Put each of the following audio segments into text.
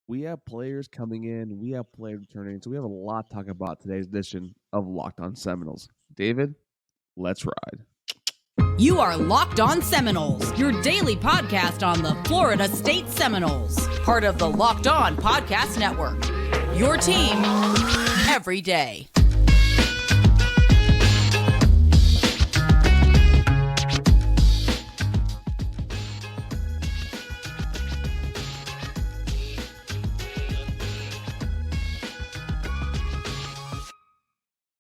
We have players coming in, we have players returning, so we have a lot to talk about today's edition of Locked On Seminoles. David, let's ride. You are Locked On Seminoles, your daily podcast on the Florida State Seminoles, part of the Locked On Podcast Network. Your team every day.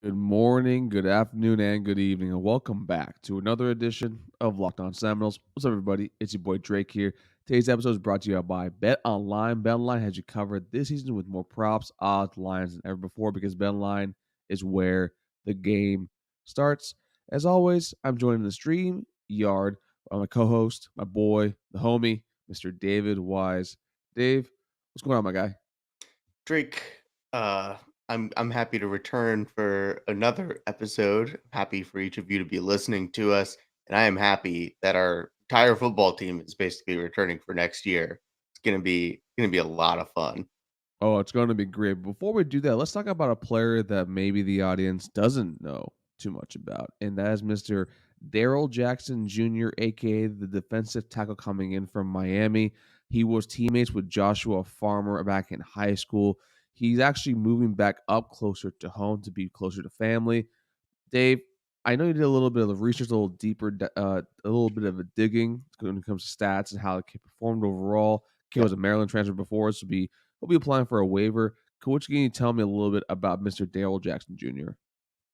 Good morning, good afternoon, and good evening, and welcome back to another edition of Locked On Seminoles. What's up, everybody? It's your boy Drake here. Today's episode is brought to you by BetOnline. BetOnline has you covered this season with more props, odds, lines than ever before because BetOnline is where the game starts. As always, I'm joined in the stream yard by my co-host, my boy, the homie, Mr. David Wise. Dave, what's going on, my guy? Drake, I'm happy to return for another episode. Happy for each of you to be listening to us, and I am happy that our entire football team is basically returning for next year. It's gonna be a lot of fun. Oh, it's going to be great. Before we do that, let's talk about a player that maybe the audience doesn't know too much about, and that is Mr. Darrell Jackson Jr., aka the defensive tackle coming in from Miami. He was teammates with Joshua Farmer back in high school. He's actually moving back up closer to home to be closer to family. Dave, I know you did a little bit of research, a little deeper, a little bit of a digging when it comes to stats and how the kid performed overall. Kid was a Maryland transfer before, so he'll be applying for a waiver. Coach, can you tell me a little bit about Mr. Darrell Jackson Jr.?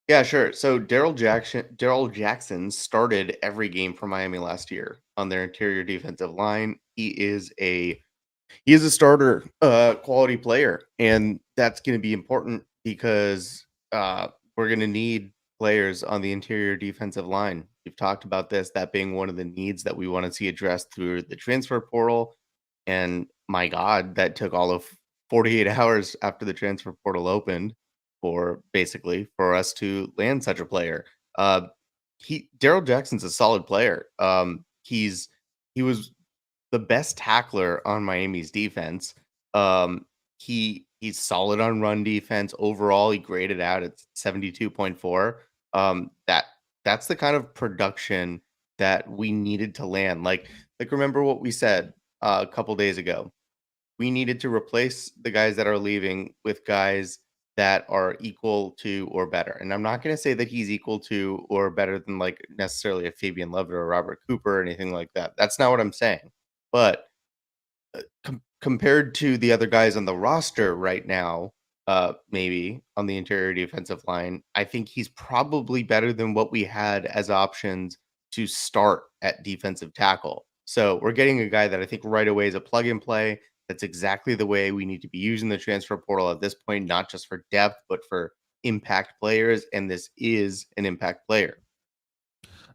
Yeah, sure. So Darrell Jackson started every game for Miami last year on their interior defensive line. He is a starter quality player, and that's going to be important because we're going to need players on the interior defensive line. We've talked about this, that being one of the needs that we want to see addressed through the transfer portal. And my God, that took all of 48 hours after the transfer portal opened for us to land such a player. Darrell Jackson's a solid player. He was the best tackler on Miami's defense. He's solid on run defense. Overall, he graded out at 72.4. That's the kind of production that we needed to land. Like remember what we said a couple days ago. We needed to replace the guys that are leaving with guys that are equal to or better. And I'm not going to say that he's equal to or better than like necessarily a Fabian Levitt or Robert Cooper or anything like that. That's not what I'm saying. But compared to the other guys on the roster right now, maybe on the interior defensive line, I think he's probably better than what we had as options to start at defensive tackle. So we're getting a guy that I think right away is a plug and play. That's exactly the way we need to be using the transfer portal at this point, not just for depth, but for impact players. And this is an impact player.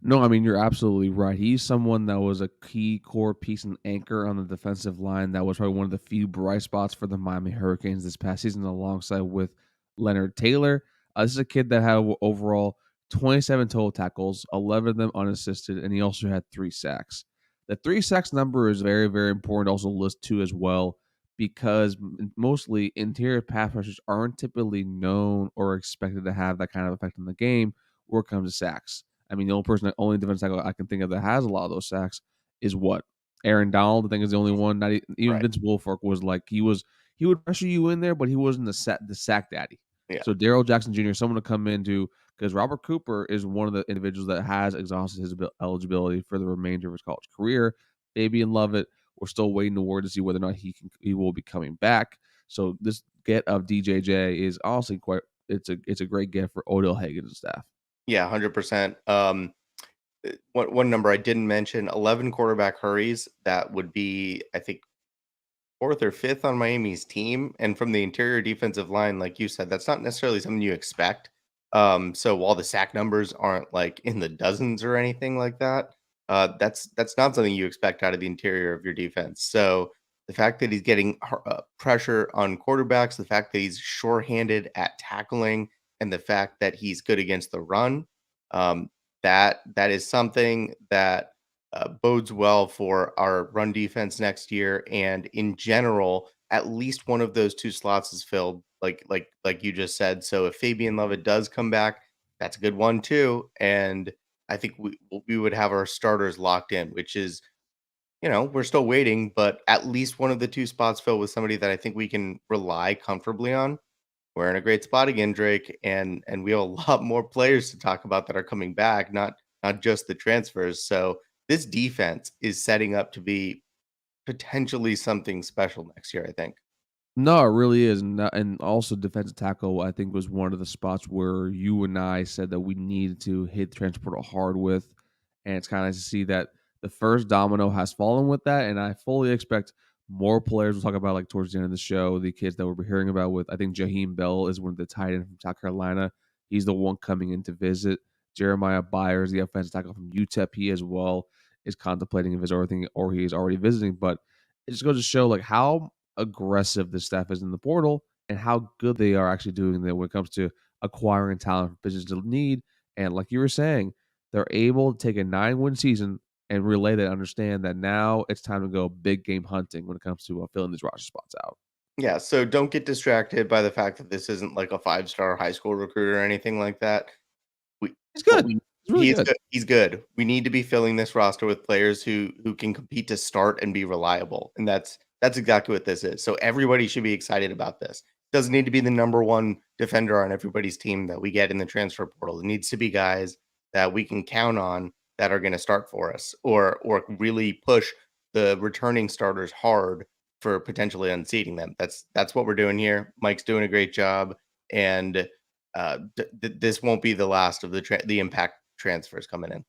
No, I mean, you're absolutely right. He's someone that was a key core piece and anchor on the defensive line. That was probably one of the few bright spots for the Miami Hurricanes this past season, alongside with Leonard Taylor. This is a kid that had overall 27 total tackles, 11 of them unassisted, and he also had 3 sacks. The 3 sacks number is very, very important. Also, list 2 as well, because mostly interior pass rushers aren't typically known or expected to have that kind of effect in the game where it comes to sacks. I mean, the only defensive tackle I can think of that has a lot of those sacks is what? Aaron Donald, I think, is the only one. Not even Right. Vince Wilfork was like he would pressure you in there, but he wasn't the sack daddy. Yeah. So Darrell Jackson Jr. is someone to come into because Robert Cooper is one of the individuals that has exhausted his eligibility for the remainder of his college career. Fabian Levitt, we're still waiting the word to see whether or not he will be coming back. So this get of DJJ is honestly it's a great get for Odell Hagen's staff. Yeah, 100%. One number I didn't mention, 11 quarterback hurries. That would be, I think, 4th or 5th on Miami's team. And from the interior defensive line, like you said, that's not necessarily something you expect. So while the sack numbers aren't like in the dozens or anything like that, that's not something you expect out of the interior of your defense. So the fact that he's getting pressure on quarterbacks, the fact that he's shorthanded at tackling, and the fact that he's good against the run, that is something that bodes well for our run defense next year and in general at least one of those two slots is filled, like you just said. So if Fabian Lovett does come back, that's a good one too. And I think we would have our starters locked in, which is, we're still waiting, but at least one of the two spots filled with somebody that I think we can rely comfortably on. We're in a great spot again, Drake, and we have a lot more players to talk about that are coming back, not just the transfers. So this defense is setting up to be potentially something special next year, I think. No, it really is, and also defensive tackle, I think, was one of the spots where you and I said that we needed to hit the transfer portal hard with, and it's kinda nice to see that the first domino has fallen with that, and I fully expect more players. We'll talk about, like, towards the end of the show, the kids that we'll be hearing about with I think Jaheim Bell is one of the tight end from South Carolina. He's the one coming in to visit. Jeremiah Byers, the offensive tackle from UTEP, he as well is contemplating a visit or he is already visiting, but it just goes to show, like, how aggressive the staff is in the portal and how good they are actually doing that when it comes to acquiring talent for positions of need. And like you were saying, they're able to take a 9-win season and relay that, understand that now it's time to go big game hunting when it comes to filling these roster spots out. Yeah, so don't get distracted by the fact that this isn't like a five-star high school recruit or anything like that. We It's what good. we It's really good. he's good. We need to be filling this roster with players who can compete to start and be reliable, and that's exactly what this is. So everybody should be excited about this. Doesn't need to be the number one defender on everybody's team that we get in the transfer portal. It needs to be guys that we can count on that are going to start for us, or really push the returning starters hard for potentially unseating them. That's what we're doing here. Mike's doing a great job, and this won't be the last of the impact transfers coming in.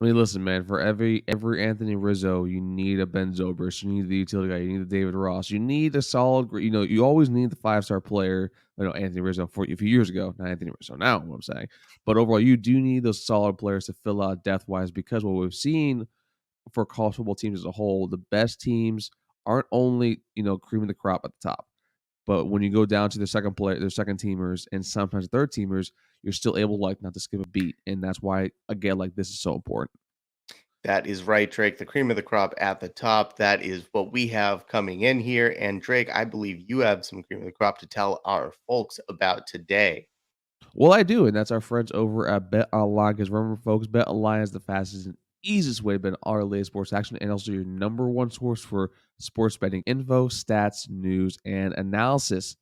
I mean, listen, man. For every Anthony Rizzo, you need a Ben Zobrist. You need the utility guy. You need the David Ross. You need a solid. You always need the 5-star player. Anthony Rizzo a few years ago, not Anthony Rizzo now. What I'm saying, but overall, you do need those solid players to fill out depth wise, because what we've seen for college football teams as a whole, the best teams aren't only creaming the crop at the top, but when you go down to the second player, their second teamers, and sometimes third teamers, you're still able to, like, not to skip a beat, and that's why, again, like, this is so important. That is right, Drake. The cream of the crop at the top. That is what we have coming in here. And Drake, I believe you have some cream of the crop to tell our folks about today. Well, I do, and that's our friends over at BetOnline. Because remember, folks, BetOnline is the fastest and easiest way to bet all our latest sports action, and also your number one source for sports betting info, stats, news, and analysis.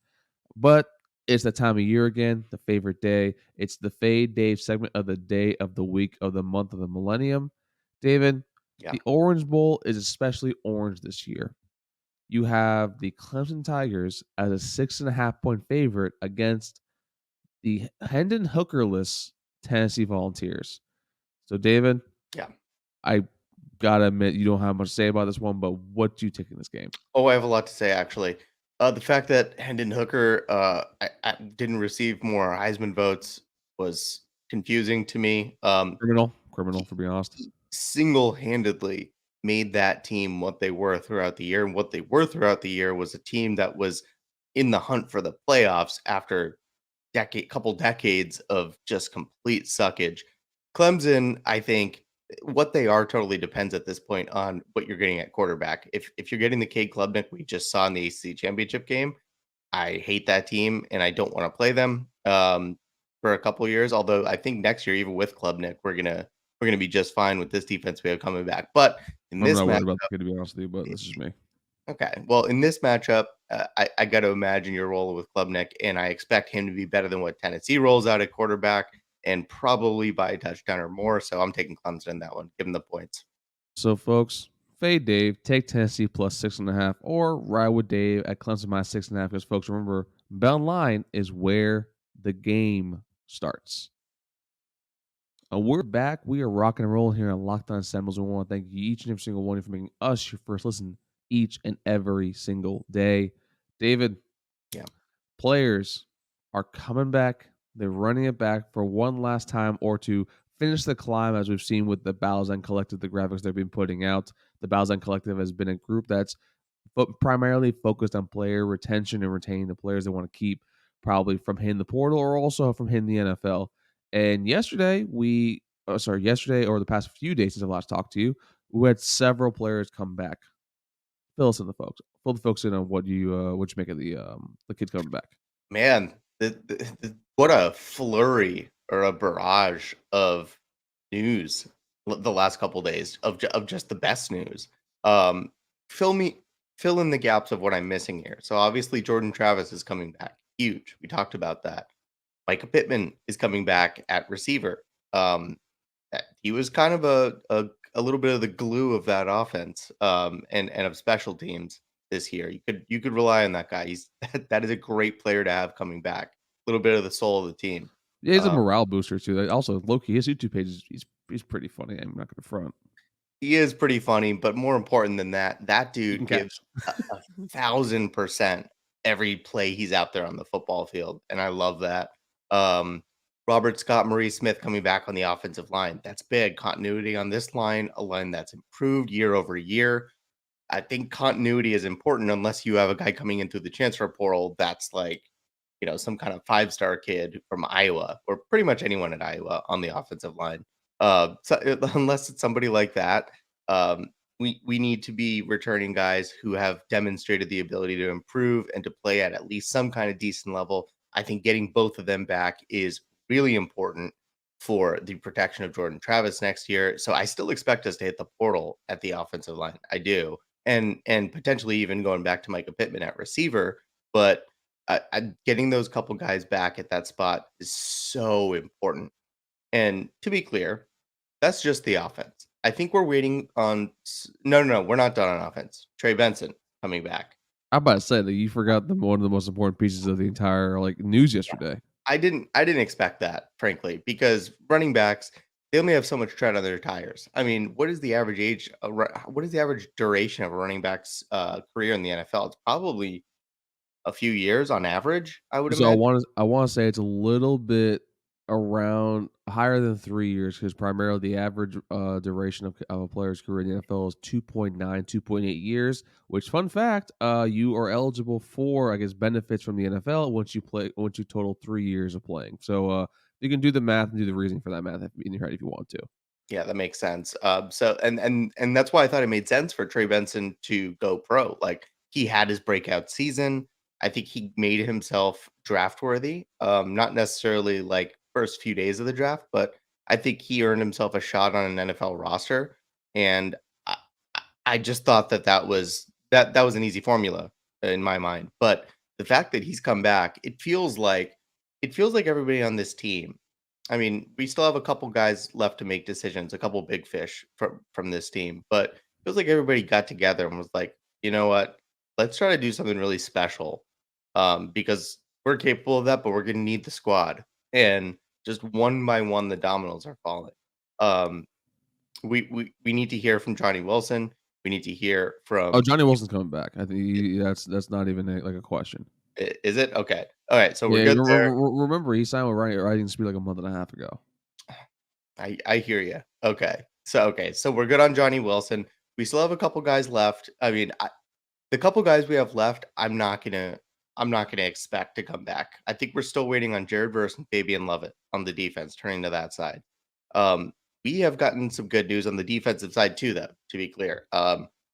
But it's the time of year again, the favorite day. It's the Fade Dave segment of the day, of the week, of the month, of the millennium. David, Yeah. the Orange Bowl is especially orange this year. You have the Clemson Tigers as a 6.5-point favorite against the Hendon Hookerless Tennessee Volunteers. So, David, Yeah. I gotta admit you don't have much to say about this one, but what do you take in this game? Oh, I have a lot to say actually. The fact that Hendon Hooker I didn't receive more Heisman votes was confusing to me. Criminal, for being honest. He single-handedly made that team what they were throughout the year, and what they were throughout the year was a team that was in the hunt for the playoffs after couple decades of just complete suckage. Clemson, I think what they are totally depends at this point on what you're getting at quarterback. If you're getting the Cade Klubnik we just saw in the ACC championship game, I hate that team and I don't want to play them for a couple of years. Although I think next year, even with Klubnik, we're gonna be just fine with this defense we have coming back. But in I'm this not match, worried about the kid, to be honest with you, but this is me. okay. Well, in this matchup, I got to imagine you're rolling with Klubnik, and I expect him to be better than what Tennessee rolls out at quarterback, and probably by a touchdown or more. So I'm taking Clemson in that one. Give him the points. So, folks, fade Dave, take Tennessee plus 6.5, or ride with Dave at Clemson minus 6.5. Because, folks, remember, BetOnline is where the game starts. We're back. We are rocking and rolling here on Locked On Seminoles. And we want to thank you, each and every single one of you, for making us your first listen each and every single day. David, Yeah. players are coming back. They're running it back for one last time, or to finish the climb, as we've seen with the Balzan Collective, the graphics they've been putting out. The Balzan Collective has been a group that's primarily focused on player retention and retaining the players they want to keep, probably from hitting the portal or also from hitting the NFL. And yesterday, yesterday or the past few days since I last talked to you, we had several players come back. fill us in, fill the folks in on what you make of the kid coming back. Man, what a flurry or a barrage of news the last couple days of just the best news. Um, fill me fill in the gaps of what I'm missing here. So obviously Jordan Travis is coming back. Huge. We talked about that. Micah Pittman is coming back at receiver. He was kind of a little bit of the glue of that offense, and of special teams this year. You could rely on that guy. That is a great player to have coming back. A little bit of the soul of the team. Yeah, he's a Um, morale booster too. Also, Loki, his YouTube page is he's pretty funny. I'm not gonna front. he is pretty funny, but more important than that, that He can dude catch. gives a 1,000% every play he's out there on the football field, and I love that. Um, Robert Scott, Maurice Smith coming back on the offensive line. That's big continuity on this line, a line that's improved year over year. I think continuity is important unless you have a guy coming into the transfer portal that's like, some kind of five-star kid from Iowa or pretty much anyone at Iowa on the offensive line. Unless it's somebody like that, we need to be returning guys who have demonstrated the ability to improve and to play at least some kind of decent level. I think getting both of them back is really important for the protection of Jordan Travis next year. So I still expect us to hit the portal at the offensive line. I do. And potentially even going back to Micah Pittman at receiver, but getting those couple guys back at that spot is so important. And to be clear, that's just the offense. I think we're waiting on. No, we're not done on offense. Trey Benson coming back. I'm about to say that you forgot one of the most important pieces of the entire news yesterday. I didn't expect that, frankly, because running backs, they only have so much tread on their tires. I mean, what is the average age? What is the average duration of a running back's career in the NFL? It's probably a few years on average, I would So imagine. I want to say it's a little bit around higher than 3 years because primarily the average duration of a player's career in the NFL is 2.9, 2.8 years. Which, fun fact, you are eligible for, I guess, benefits from the NFL once you total 3 years of playing. So you can do the math and do the reasoning for that math in your head if you want to. Yeah, that makes sense. So and that's why I thought it made sense for Trey Benson to go pro. Like he had his breakout season. I think he made himself draft worthy. Not necessarily like first few days of the draft, but I think he earned himself a shot on an NFL roster. And I, I just thought that was an easy formula in my mind. But the fact that he's come back, it feels like everybody on this team. I mean, we still have a couple guys left to make decisions, a couple big fish from this team, but it feels like everybody got together and was like, you know what? Let's try to do something really special, because we're capable of that, but we're going to need the squad. And just one by one, the dominoes are falling. Um, we need to hear from Johnny Wilson. We need to hear Oh, from. Johnny Wilson's coming back. I think that's not even a question. Is it okay? All right, so we're Yeah, good there. remember he signed with Rising Speed like a month and a half ago. I hear you. Okay, so we're good on Johnny Wilson. We still have a couple guys left. I mean, the couple guys we have left, I'm not gonna expect to come back. I think we're still waiting on Jared Verse and Fabian Lovett on the defense, turning to that side. Um, we have gotten some good news on the defensive side too, though. To be clear,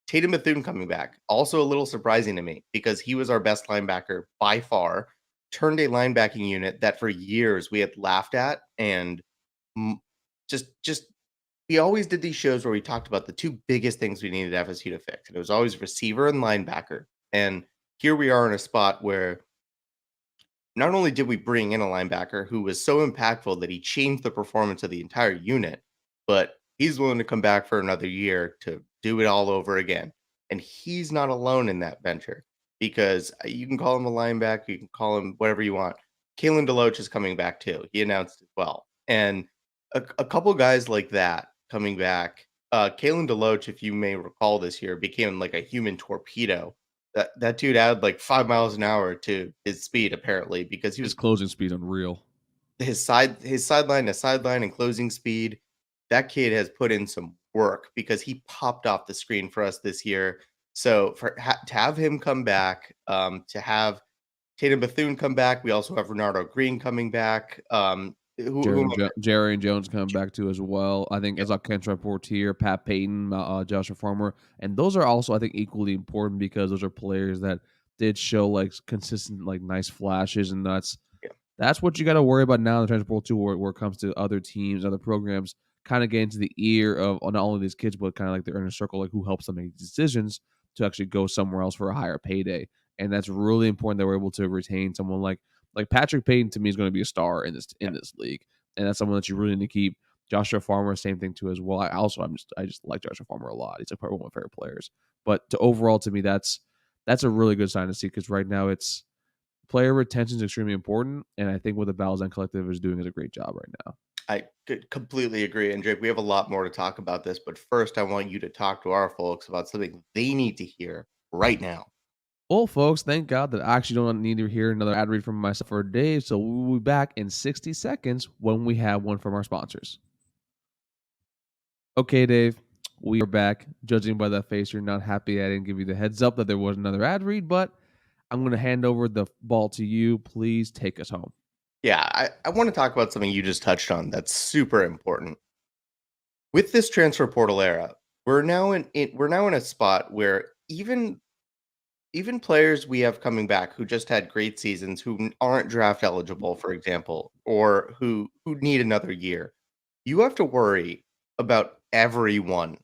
Tatum Bethun coming back, also a little surprising to me because he was our best linebacker by far. Turned a linebacking unit that for years we had laughed at and mm, just we always did these shows where we talked about the two biggest things we needed FSU to fix. And it was always receiver and linebacker. And here we are in a spot where not only did we bring in a linebacker who was so impactful that he changed the performance of the entire unit, but he's willing to come back for another year to do it all over again. And he's not alone in that venture because you can call him a linebacker, you can call him whatever you want. Kalen Deloach is coming back too. He announced as well. And a couple guys like that coming back. Kalen Deloach, if you may recall this year, became like a human torpedo. That dude added like 5 miles an hour to his speed apparently because he His was closing speed unreal. his sideline to sideline and closing speed. That kid has put in some work because he popped off the screen for us this year. So to have him come back, to have Tatum Bethun come back, we also have Renardo Green coming back. Jarrian Jones coming back too as well. I think as a Kentrell Portier, Pat Payton, Joshua Farmer, and those are also I think equally important because those are players that did show like consistent like nice flashes, and that's what you got to worry about now in the transfer portal too, where it comes to other teams, other programs, kind of get into the ear of not only these kids, but kind of like their inner circle, like who helps them make decisions to actually go somewhere else for a higher payday. And that's really important that we're able to retain someone like Patrick Payton. To me, is going to be a star in this league, and that's someone that you really need to keep. Joshua Farmer, same thing too as well. I just like Joshua Farmer a lot. He's like probably one of my favorite players. But overall, to me, that's a really good sign to see because right now it's player retention is extremely important, and I think what the Battles End Collective is doing is a great job right now. I could completely agree. And Jake, we have a lot more to talk about this, but first I want you to talk to our folks about something they need to hear right now. Well, folks, thank God that I actually don't need to hear another ad read from myself or Dave, so we'll be back in 60 seconds when we have one from our sponsors. Okay, Dave, we are back. Judging by that face, you're not happy I didn't give you the heads up that there was another ad read, but I'm going to hand over the ball to you. Please take us home. Yeah, I want to talk about something you just touched on that's super important. With this transfer portal era, we're now in a spot where even players we have coming back who just had great seasons, who aren't draft eligible, for example, or who need another year, you have to worry about everyone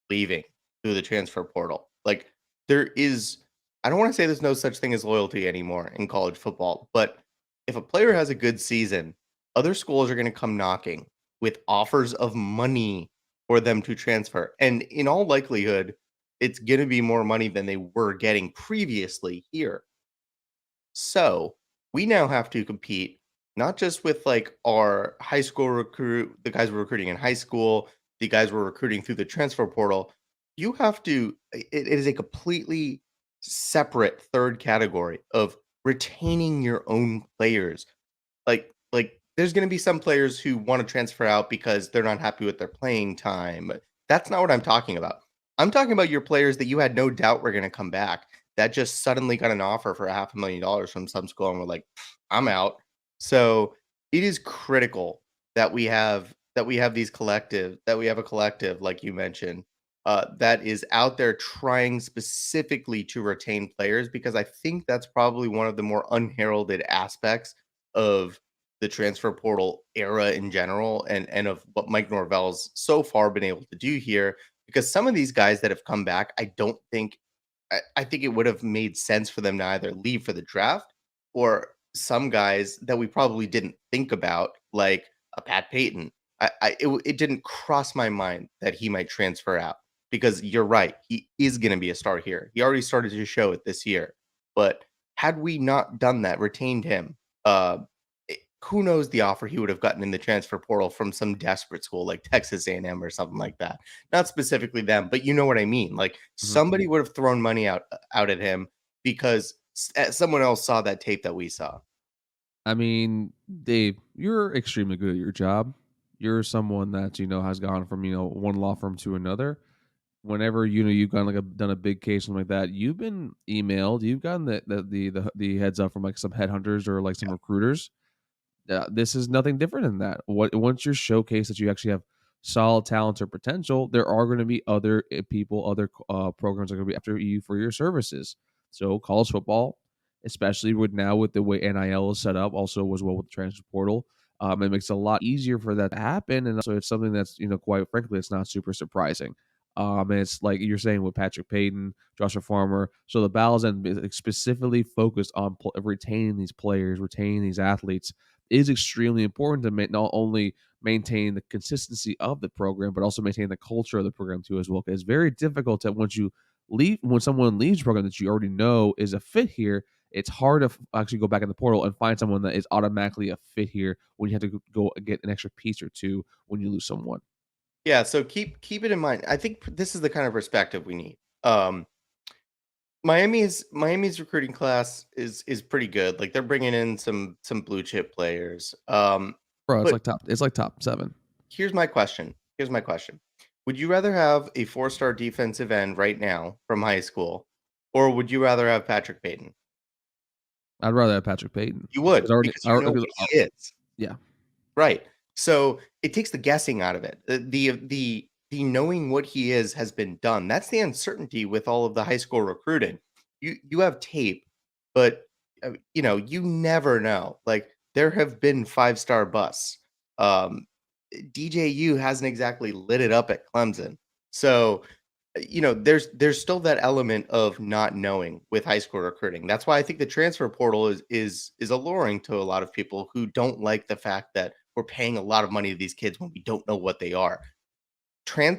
leaving through the transfer portal. Like I don't want to say there's no such thing as loyalty anymore in college football, but if a player has a good season, other schools are going to come knocking with offers of money for them to transfer. And in all likelihood, it's going to be more money than they were getting previously here. So we now have to compete not just with like our high school recruit, the guys we're recruiting in high school, the guys we're recruiting through the transfer portal. You have to, it is a completely separate third category of retaining your own players. Like there's going to be some players who want to transfer out because they're not happy with their playing time. That's not what I'm talking about. I'm talking about your players that you had no doubt were going to come back that just suddenly got an offer for $500,000 from some school and we're like, I'm out. So it is critical that we have a collective, like you mentioned, that is out there trying specifically to retain players, because I think that's probably one of the more unheralded aspects of the transfer portal era in general, and of what Mike Norvell's so far been able to do here. Because some of these guys that have come back, I think it would have made sense for them to either leave for the draft, or some guys that we probably didn't think about, like a Pat Payton. It didn't cross my mind that he might transfer out, because you're right, he is going to be a star here. He already started to show it this year. But had we not done that, retained him, who knows the offer he would have gotten in the transfer portal from some desperate school like Texas A&M or something like that. Not specifically them, but you know what I mean. Like somebody would have thrown money out at him because someone else saw that tape that we saw. I mean, Dave, you're extremely good at your job. You're someone that has gone from one law firm to another. Whenever you've gone done a big case something like that, you've been emailed. You've gotten the heads up from like some headhunters or like some recruiters. This is nothing different than that. Once you're showcased that you actually have solid talent or potential, there are going to be other people, other programs that are going to be after you for your services. So college football, especially with the way NIL is set up, also as well with the transfer portal, it makes it a lot easier for that to happen. And also it's something that's quite frankly, it's not super surprising. And it's like you're saying with Patrick Payton, Joshua Farmer. So the Battles End specifically focused on retaining these players, retaining these athletes, is extremely important to not only maintain the consistency of the program, but also maintain the culture of the program too as well. It's very difficult to when someone leaves the program that you already know is a fit here. It's hard to actually go back in the portal and find someone that is automatically a fit here when you have to go get an extra piece or two when you lose someone. Yeah, so keep it in mind. I think this is the kind of perspective we need. Miami's recruiting class is pretty good. Like they're bringing in some blue chip players. Bro, it's like top 7. Here's my question. Would you rather have a 4-star defensive end right now from high school, or would you rather have Patrick Payton? I'd rather have Patrick Payton. You would, because you know who he is. Yeah. Right. So it takes the guessing out of it. The knowing what he is has been done. That's the uncertainty with all of the high school recruiting. You have tape, but you never know. Like there have been 5-star busts. Um, DJU hasn't exactly lit it up at Clemson. So there's still that element of not knowing with high school recruiting. That's why I think the transfer portal is alluring to a lot of people who don't like the fact that we're paying a lot of money to these kids when we don't know what they are.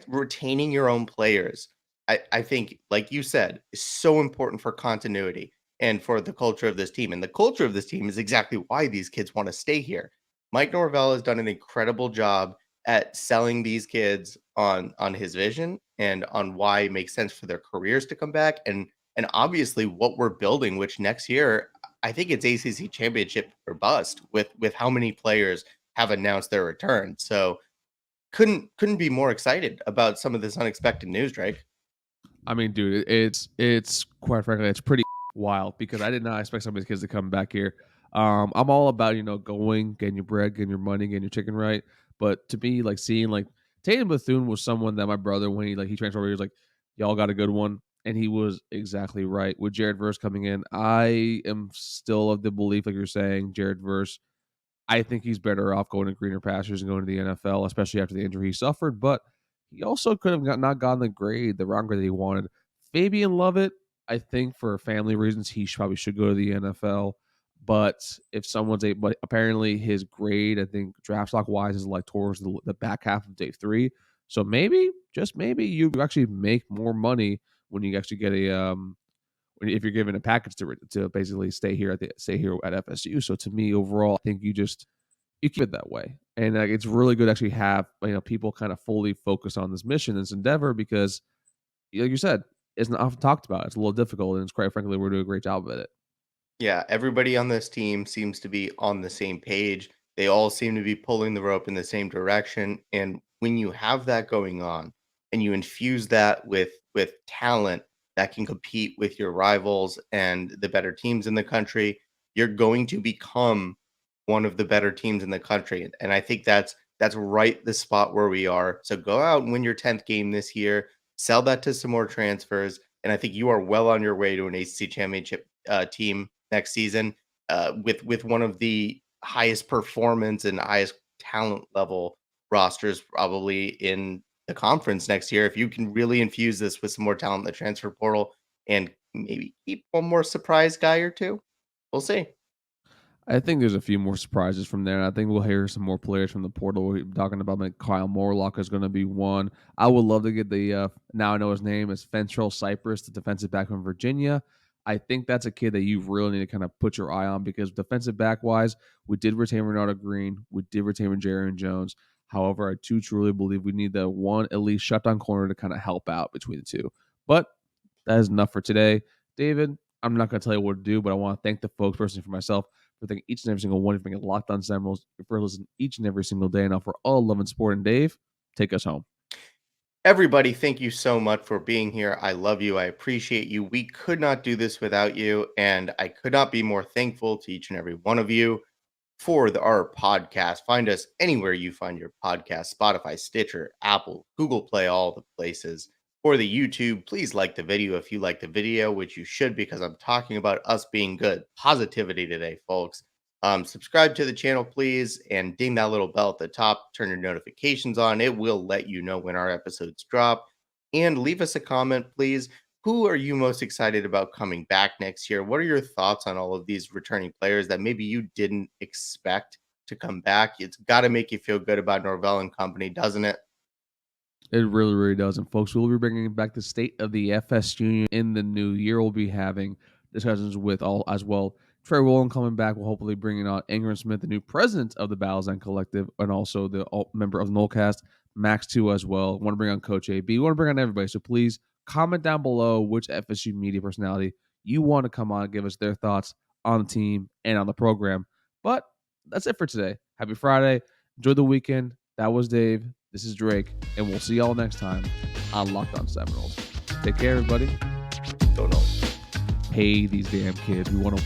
Retaining your own players, I think, like you said, is so important for continuity and for the culture of this team. And the culture of this team is exactly why these kids want to stay here. Mike Norvell has done an incredible job at selling these kids on his vision and on why it makes sense for their careers to come back. And obviously what we're building, which next year I think it's ACC championship or bust with how many players have announced their return. So couldn't be more excited about some of this unexpected news, Drake. I mean, dude, it's quite frankly, it's pretty wild because I did not expect some of these kids to come back here. I'm all about going, getting your bread, getting your money, getting your chicken right. But to me, like seeing like Tatum Bethun was someone that my brother, when he transferred over, he was like, "Y'all got a good one," and he was exactly right. With Jared Verse coming in, I am still of the belief, like you're saying, Jared Verse. I think he's better off going to greener pastures and going to the NFL, especially after the injury he suffered. But he also could have not gotten the wrong grade that he wanted. Fabian Lovett, I think for family reasons, he probably should go to the NFL. But if but apparently his grade, I think draft stock wise, is like towards the back half of day 3. So maybe, just maybe, you actually make more money when you actually get if you're given a package to basically stay here at FSU. So to me, overall, I think you keep it that way, and it's really good to actually have people kind of fully focus on this mission, this endeavor, because like you said, it's not often talked about. It's a little difficult, and it's quite frankly, we're doing a great job at it. Yeah, everybody on this team seems to be on the same page. They all seem to be pulling the rope in the same direction. And when you have that going on and you infuse that with talent that can compete with your rivals and the better teams in the country, you're going to become one of the better teams in the country. And I think that's right the spot where we are. So go out and win your 10th game this year, sell that to some more transfers, and I think you are well on your way to an ACC championship team next season, with one of the highest performance and highest talent level rosters probably in the conference next year. If you can really infuse this with some more talent in the transfer portal and maybe keep one more surprise guy or two, we'll see. I think there's a few more surprises from there. I think we'll hear some more players from the portal. We're talking about like Kyle Morlock is going to be one. I would love to get the now I know his name is Fentrell Cypress, the defensive back from Virginia. I think that's a kid that you really need to kind of put your eye on, because defensive back wise, we did retain Renardo Green, we did retain Jarrian Jones. However, I too truly believe we need the one at least shutdown corner to kind of help out between the two. But that is enough for today, David. I'm not going to tell you what to do, but I want to thank the folks personally for myself for thanking each and every single one of you for Locked On Seminoles, for listening each and every single day. And now for all love and support. And Dave, take us home. Everybody, thank you so much for being here. I love you. I appreciate you. We could not do this without you. And I could not be more thankful to each and every one of you for our podcast. Find us anywhere you find your podcast: Spotify, Stitcher, Apple, Google Play, all the places. For the YouTube, please like the video if you like the video, which you should, because I'm talking about us being good. Positivity today, folks. Subscribe to the channel, please, and ding that little bell at the top. Turn your notifications on. It will let you know when our episodes drop. And leave us a comment, please. Who are you most excited about coming back next year? What are your thoughts on all of these returning players that maybe you didn't expect to come back? It's got to make you feel good about Norvell and company, doesn't it? It really, really does. And folks, we'll be bringing back the state of the FSU in the new year. We'll be having discussions with all as well. Trey Rowland coming back. We'll hopefully bring on Ingram Smith, the new president of the Battles End Collective, and also the member of the Nolecast, Max 2 as well. Want to bring on Coach AB. Want to bring on everybody. So please comment down below which FSU media personality you want to come on and give us their thoughts on the team and on the program. But that's it for today. Happy Friday. Enjoy the weekend. That was Dave. This is Drake, and we'll see y'all next time on Locked On Seminoles. Take care, everybody. Don't know. Pay these damn kids. We want to